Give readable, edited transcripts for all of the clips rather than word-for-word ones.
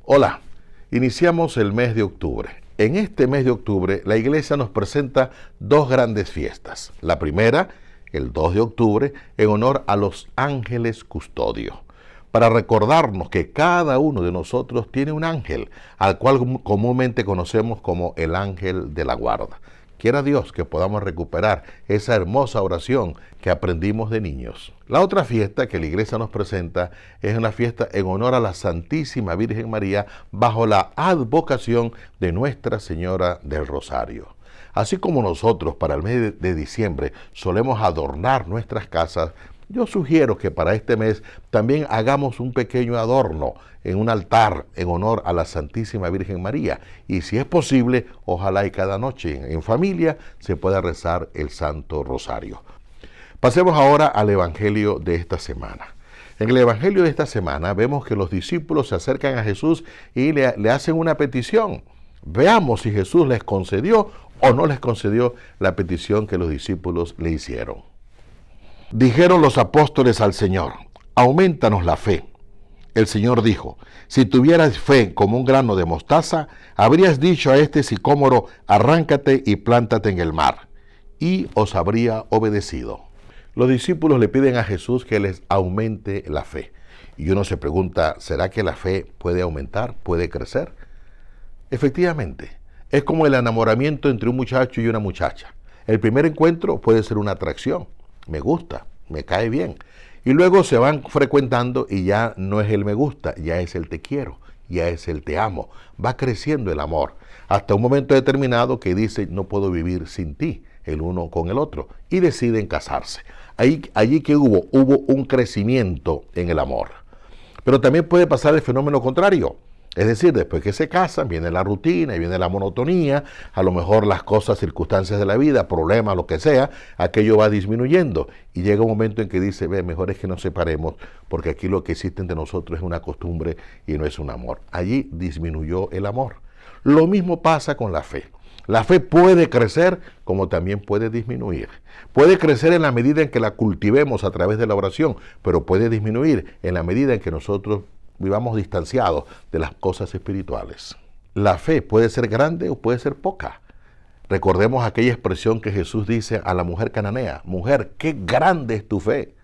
Hola, iniciamos el mes de octubre. En este mes de octubre, la iglesia nos presenta dos grandes fiestas. La primera, el 2 de octubre, en honor a los ángeles custodios, para recordarnos que cada uno de nosotros tiene un ángel, al cual comúnmente conocemos como el ángel de la guarda. Quiera Dios que podamos recuperar esa hermosa oración que aprendimos de niños. La otra fiesta que la iglesia nos presenta es una fiesta en honor a la Santísima Virgen María bajo la advocación de Nuestra Señora del Rosario. Así como nosotros para el mes de diciembre solemos adornar nuestras casas, yo sugiero que para este mes también hagamos un pequeño adorno en un altar en honor a la Santísima Virgen María. Y si es posible, ojalá y cada noche en familia se pueda rezar el Santo Rosario. Pasemos ahora al Evangelio de esta semana. En el Evangelio de esta semana vemos que los discípulos se acercan a Jesús y le hacen una petición. Veamos si Jesús les concedió o no les concedió la petición que los discípulos le hicieron. Dijeron los apóstoles al Señor: aumentanos la fe. El Señor dijo: si tuvieras fe como un grano de mostaza, habrías dicho a este sicómoro: arráncate y plántate en el mar, y os habría obedecido. Los discípulos le piden a Jesús que les aumente la fe. Y uno se pregunta, ¿será que la fe puede aumentar, puede crecer? Efectivamente, es como el enamoramiento entre un muchacho y una muchacha. El primer encuentro puede ser una atracción. Me gusta, me cae bien. Y luego se van frecuentando y ya no es el me gusta, ya es el te quiero, ya es el te amo. Va creciendo el amor, hasta un momento determinado que dice: no puedo vivir sin ti, el uno con el otro, y deciden casarse. Allí que hubo un crecimiento en el amor. Pero también puede pasar el fenómeno contrario. Es decir, después que se casan, viene la rutina y viene la monotonía, a lo mejor las cosas, circunstancias de la vida, problemas, lo que sea, aquello va disminuyendo. Y llega un momento en que dice: mejor es que nos separemos, porque aquí lo que existe entre nosotros es una costumbre y no es un amor. Allí disminuyó el amor. Lo mismo pasa con la fe. La fe puede crecer como también puede disminuir. Puede crecer en la medida en que la cultivemos a través de la oración, pero puede disminuir en la medida en que nosotros vivamos distanciados de las cosas espirituales. La fe puede ser grande o puede ser poca. Recordemos aquella expresión que Jesús dice a la mujer cananea: mujer, qué grande es tu fe.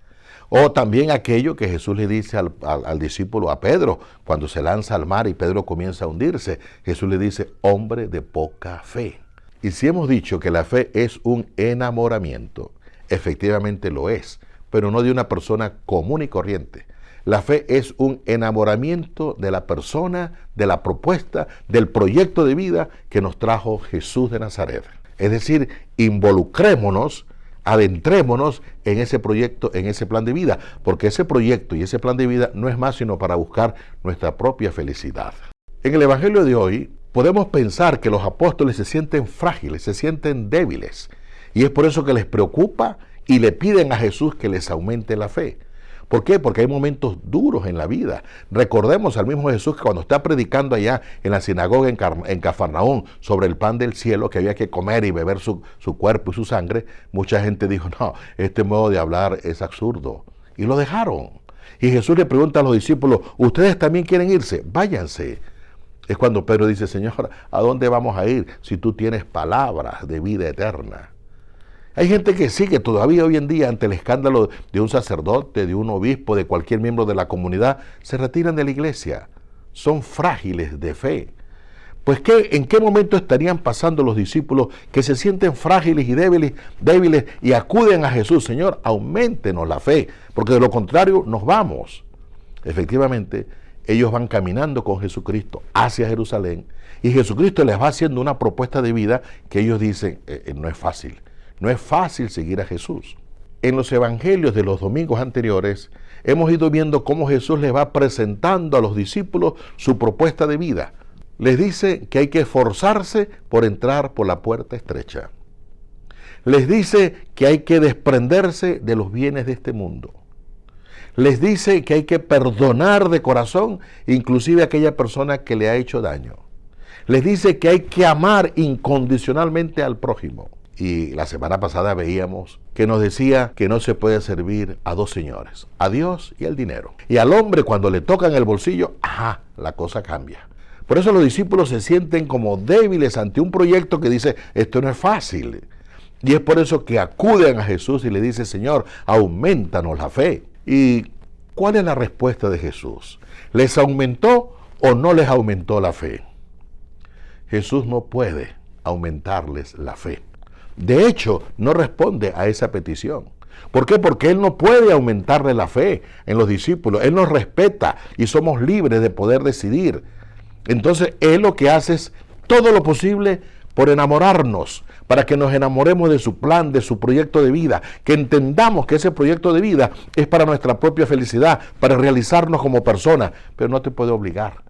O también aquello que Jesús le dice al discípulo, a Pedro, cuando se lanza al mar y Pedro comienza a hundirse. Jesús le dice: hombre de poca fe. Y si hemos dicho que la fe es un enamoramiento, efectivamente lo es, pero no de una persona común y corriente. La fe es un enamoramiento de la persona, de la propuesta, del proyecto de vida que nos trajo Jesús de Nazaret. Es decir, involucrémonos, adentrémonos en ese proyecto, en ese plan de vida, porque ese proyecto y ese plan de vida no es más sino para buscar nuestra propia felicidad. En el Evangelio de hoy podemos pensar que los apóstoles se sienten frágiles, se sienten débiles, y es por eso que les preocupa y le piden a Jesús que les aumente la fe. ¿Por qué? Porque hay momentos duros en la vida. Recordemos al mismo Jesús que cuando está predicando allá en la sinagoga en Cafarnaúm sobre el pan del cielo, que había que comer y beber su cuerpo y su sangre, mucha gente dijo: no, este modo de hablar es absurdo. Y lo dejaron. Y Jesús le pregunta a los discípulos: ¿ustedes también quieren irse? Váyanse. Es cuando Pedro dice: Señor, ¿a dónde vamos a ir si tú tienes palabras de vida eterna? Hay gente que sigue todavía hoy en día ante el escándalo de un sacerdote, de un obispo, de cualquier miembro de la comunidad, se retiran de la iglesia. Son frágiles de fe. Pues ¿en qué momento estarían pasando los discípulos que se sienten frágiles y débiles y acuden a Jesús? Señor, auméntenos la fe, porque de lo contrario nos vamos. Efectivamente, ellos van caminando con Jesucristo hacia Jerusalén y Jesucristo les va haciendo una propuesta de vida que ellos dicen: no es fácil. No es fácil seguir a Jesús. En los evangelios de los domingos anteriores hemos ido viendo cómo Jesús les va presentando a los discípulos su propuesta de vida. Les dice que hay que esforzarse por entrar por la puerta estrecha. Les dice que hay que desprenderse de los bienes de este mundo. Les dice que hay que perdonar de corazón, inclusive a aquella persona que le ha hecho daño. Les dice que hay que amar incondicionalmente al prójimo. Y la semana pasada veíamos que nos decía que no se puede servir a dos señores, a Dios y al dinero. Y al hombre, cuando le tocan el bolsillo, la cosa cambia. Por eso los discípulos se sienten como débiles ante un proyecto que dice, esto no es fácil. Y es por eso que acuden a Jesús y le dicen, Señor, aumentanos la fe. ¿Y cuál es la respuesta de Jesús? ¿Les aumentó o no les aumentó la fe? Jesús no puede aumentarles la fe. De hecho, no responde a esa petición. ¿Por qué? Porque Él no puede aumentarle la fe en los discípulos. Él nos respeta y somos libres de poder decidir. Entonces, Él lo que hace es todo lo posible por enamorarnos, para que nos enamoremos de su plan, de su proyecto de vida, que entendamos que ese proyecto de vida es para nuestra propia felicidad, para realizarnos como personas, pero no te puede obligar.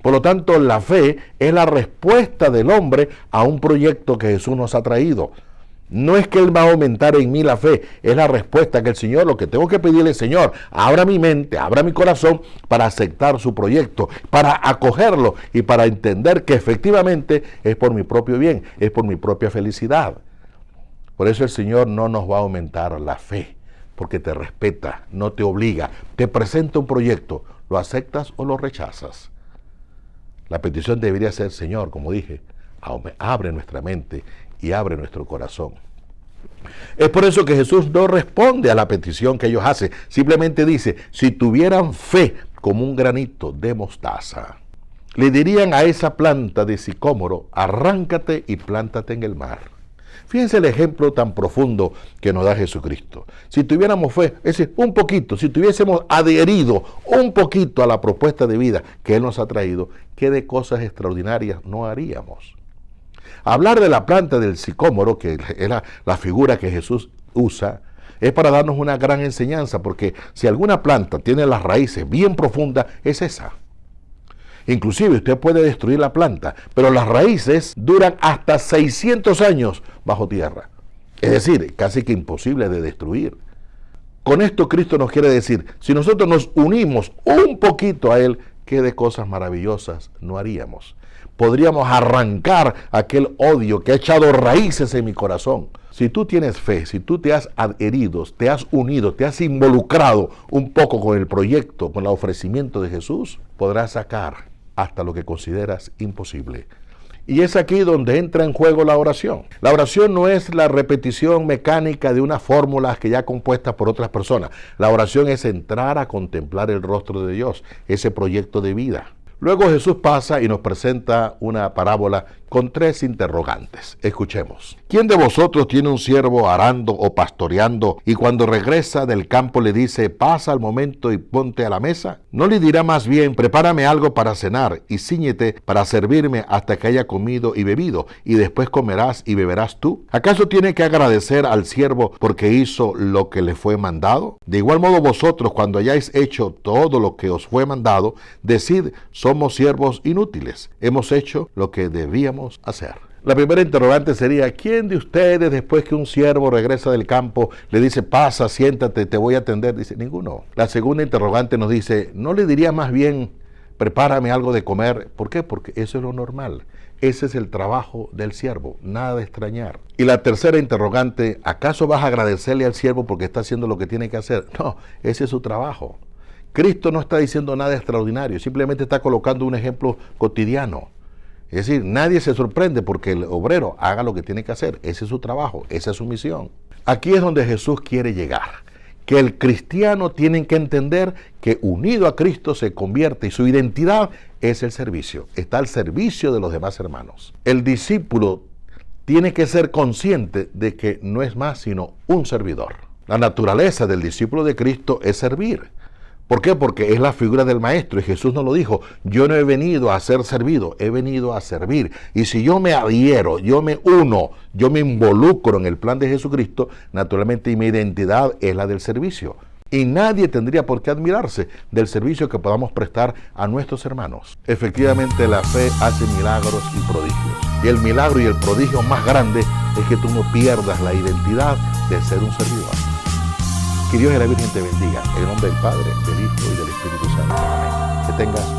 Por lo tanto, la fe es la respuesta del hombre a un proyecto que Jesús nos ha traído. No es que Él va a aumentar en mí la fe, es la respuesta que el Señor, lo que tengo que pedirle, Señor, abra mi mente, abra mi corazón para aceptar su proyecto, para acogerlo y para entender que efectivamente es por mi propio bien, es por mi propia felicidad. Por eso el Señor no nos va a aumentar la fe, porque te respeta, no te obliga, te presenta un proyecto, ¿lo aceptas o lo rechazas? La petición debería ser, Señor, como dije, abre nuestra mente y abre nuestro corazón. Es por eso que Jesús no responde a la petición que ellos hacen. Simplemente dice, si tuvieran fe como un granito de mostaza, le dirían a esa planta de sicómoro, arráncate y plántate en el mar. Fíjense el ejemplo tan profundo que nos da Jesucristo. Si tuviéramos fe, es decir, un poquito, si tuviésemos adherido un poquito a la propuesta de vida que Él nos ha traído, ¿qué de cosas extraordinarias no haríamos? Hablar de la planta del sicómoro, que era la figura que Jesús usa, es para darnos una gran enseñanza, porque si alguna planta tiene las raíces bien profundas, es esa. Inclusive usted puede destruir la planta, pero las raíces duran hasta 600 años bajo tierra. Es decir, casi que imposible de destruir. Con esto Cristo nos quiere decir, si nosotros nos unimos un poquito a Él, ¿qué de cosas maravillosas no haríamos? Podríamos arrancar aquel odio que ha echado raíces en mi corazón. Si tú tienes fe, si tú te has adherido, te has unido, te has involucrado un poco con el proyecto, con el ofrecimiento de Jesús, podrás sacar hasta lo que consideras imposible. Y es aquí donde entra en juego la oración. La oración no es la repetición mecánica de unas fórmulas que ya compuestas por otras personas. La oración es entrar a contemplar el rostro de Dios, ese proyecto de vida. Luego Jesús pasa y nos presenta una parábola con 3 interrogantes. Escuchemos. ¿Quién de vosotros tiene un siervo arando o pastoreando y cuando regresa del campo le dice, pasa al momento y ponte a la mesa? ¿No le dirá más bien, prepárame algo para cenar y cíñete para servirme hasta que haya comido y bebido y después comerás y beberás tú? ¿Acaso tiene que agradecer al siervo porque hizo lo que le fue mandado? De igual modo vosotros, cuando hayáis hecho todo lo que os fue mandado, decid, somos siervos inútiles, hemos hecho lo que debíamos hacer. La primera interrogante sería, ¿quién de ustedes después que un siervo regresa del campo le dice, pasa, siéntate, te voy a atender? Dice, ninguno. La segunda interrogante nos dice, ¿no le diría más bien, prepárame algo de comer? ¿Por qué? Porque eso es lo normal. Ese es el trabajo del siervo, nada de extrañar. Y la tercera interrogante, ¿acaso vas a agradecerle al siervo porque está haciendo lo que tiene que hacer? No, ese es su trabajo. Cristo no está diciendo nada extraordinario, simplemente está colocando un ejemplo cotidiano. Es decir, nadie se sorprende porque el obrero haga lo que tiene que hacer. Ese es su trabajo, esa es su misión. Aquí es donde Jesús quiere llegar. Que el cristiano tiene que entender que unido a Cristo se convierte y su identidad es el servicio. Está al servicio de los demás hermanos. El discípulo tiene que ser consciente de que no es más sino un servidor. La naturaleza del discípulo de Cristo es servir. ¿Por qué? Porque es la figura del maestro y Jesús nos lo dijo, yo no he venido a ser servido, he venido a servir. Y si yo me adhiero, yo me uno, yo me involucro en el plan de Jesucristo, naturalmente mi identidad es la del servicio. Y nadie tendría por qué admirarse del servicio que podamos prestar a nuestros hermanos. Efectivamente la fe hace milagros y prodigios. Y el milagro y el prodigio más grande es que tú no pierdas la identidad de ser un servidor. Que Dios y la Virgen te bendiga. En el nombre del Padre, del Hijo y del Espíritu Santo. Amén. Que tengas